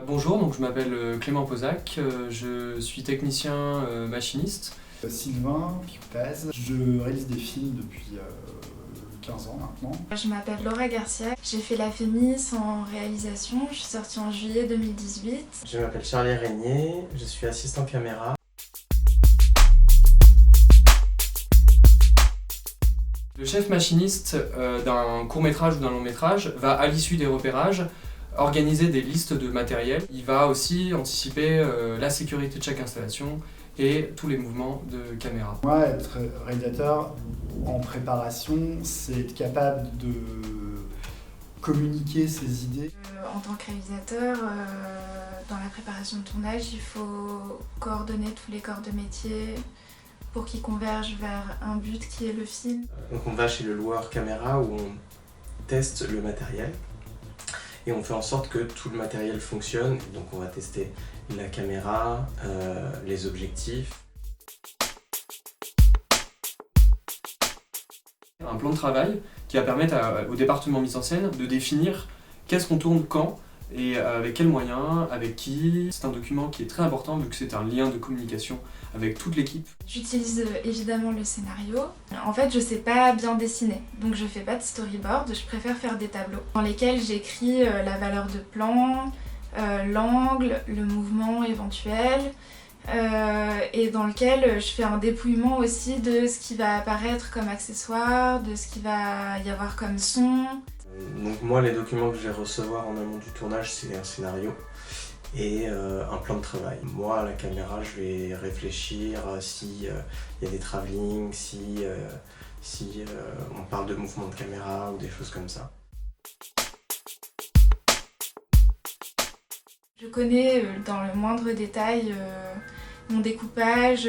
Bonjour, donc je m'appelle Clément Pozac, je suis technicien machiniste. Sylvain Picopaz, je réalise des films depuis 15 ans maintenant. Je m'appelle Laura Garcia, j'ai fait la FEMIS en réalisation, je suis sortie en juillet 2018. Je m'appelle Charlie Régnier, je suis assistant caméra. Le chef machiniste d'un court-métrage ou d'un long-métrage va, à l'issue des repérages, organiser des listes de matériel. Il va aussi anticiper la sécurité de chaque installation et tous les mouvements de caméra. Moi, être réalisateur en préparation, c'est être capable de communiquer ses idées. En tant que réalisateur, dans la préparation de tournage, il faut coordonner tous les corps de métier pour qu'ils convergent vers un but qui est le film. Donc on va chez le loueur caméra où on teste le matériel et on fait en sorte que tout le matériel fonctionne. Donc on va tester la caméra, les objectifs. Un plan de travail qui va permettre au département mise en scène de définir qu'est-ce qu'on tourne quand et avec quels moyens, avec qui. C'est un document qui est très important vu que c'est un lien de communication avec toute l'équipe. J'utilise évidemment le scénario. En fait, je sais pas bien dessiner, donc je fais pas de storyboard, je préfère faire des tableaux dans lesquels j'écris la valeur de plan, l'angle, le mouvement éventuel, et dans lequel je fais un dépouillement aussi de ce qui va apparaître comme accessoire, de ce qui va y avoir comme son. Donc moi, les documents que je vais recevoir en amont du tournage, c'est un scénario et un plan de travail. Moi, à la caméra, je vais réfléchir s'il y a des travelling, si on parle de mouvement de caméra ou des choses comme ça. Je connais dans le moindre détail mon découpage,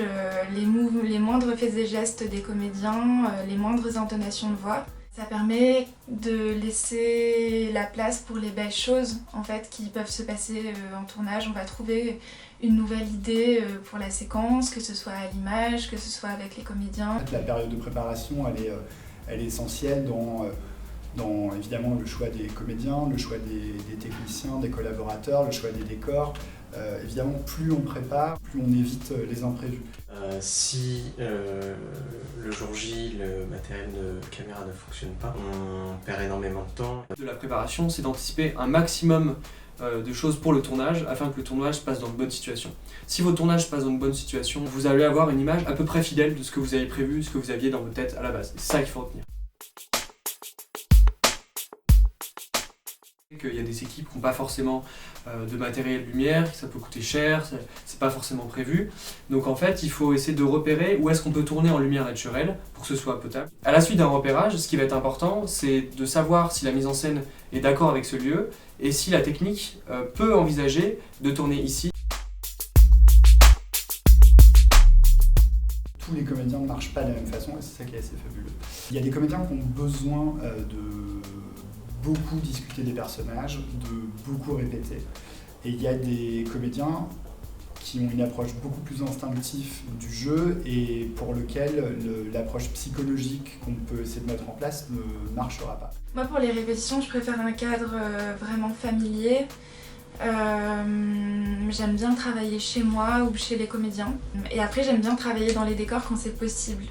les moindres faits et gestes des comédiens, les moindres intonations de voix. Ça permet de laisser la place pour les belles choses en fait, qui peuvent se passer en tournage. On va trouver une nouvelle idée pour la séquence, que ce soit à l'image, que ce soit avec les comédiens. La période de préparation, elle est essentielle dans évidemment le choix des comédiens, le choix des techniciens, des collaborateurs, le choix des décors. Évidemment, plus on prépare, plus on évite les imprévus. Si le jour J, le matériel de caméra ne fonctionne pas, on perd énormément de temps. De la préparation, c'est d'anticiper un maximum de choses pour le tournage afin que le tournage se passe dans de bonnes situations. Si votre tournage se passe dans une bonne situation, vous allez avoir une image à peu près fidèle de ce que vous avez prévu, ce que vous aviez dans votre tête à la base. C'est ça qu'il faut retenir. Il y a des équipes qui n'ont pas forcément de matériel lumière, ça peut coûter cher, c'est pas forcément prévu. Donc en fait, il faut essayer de repérer où est-ce qu'on peut tourner en lumière naturelle pour que ce soit potable. À la suite d'un repérage, ce qui va être important, c'est de savoir si la mise en scène est d'accord avec ce lieu et si la technique peut envisager de tourner ici. Tous les comédiens ne marchent pas de la même façon et c'est ça qui est assez fabuleux. Il y a des comédiens qui ont besoin de beaucoup discuter des personnages, de beaucoup répéter. Et il y a des comédiens qui ont une approche beaucoup plus instinctive du jeu et pour lequel l'approche psychologique qu'on peut essayer de mettre en place ne marchera pas. Moi, pour les répétitions, je préfère un cadre vraiment familier. J'aime bien travailler chez moi ou chez les comédiens. Et après, j'aime bien travailler dans les décors quand c'est possible.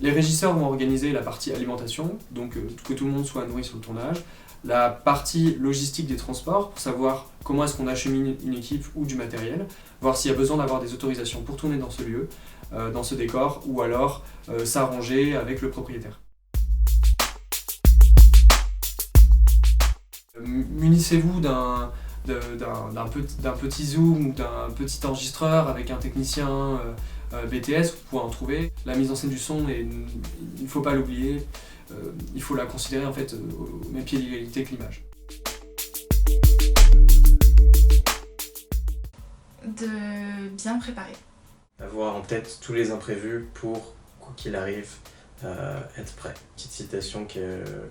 Les régisseurs vont organiser la partie alimentation, donc que tout le monde soit nourri sur le tournage. La partie logistique des transports, pour savoir comment est-ce qu'on achemine une équipe ou du matériel, voir s'il y a besoin d'avoir des autorisations pour tourner dans ce lieu, dans ce décor, ou alors s'arranger avec le propriétaire. Munissez-vous d'un petit zoom ou d'un petit enregistreur avec un technicien BTS, vous pouvez en trouver. La mise en scène du son, il ne faut pas l'oublier, il faut la considérer en fait au même pied d'égalité que l'image. De bien préparer. Avoir en tête tous les imprévus pour, quoi qu'il arrive, être prêt. Petite citation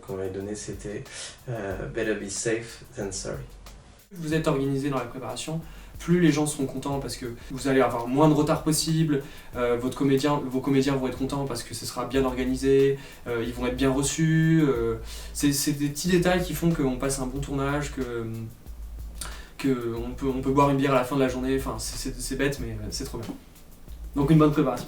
qu'on m'avait donnée, c'était « Better be safe than sorry ». Vous êtes organisé dans la préparation, plus les gens seront contents parce que vous allez avoir moins de retard possible, vos comédiens vont être contents parce que ce sera bien organisé, ils vont être bien reçus. C'est des petits détails qui font qu'on passe un bon tournage, qu'on peut boire une bière à la fin de la journée. Enfin, c'est bête, mais c'est trop bien. Donc une bonne préparation.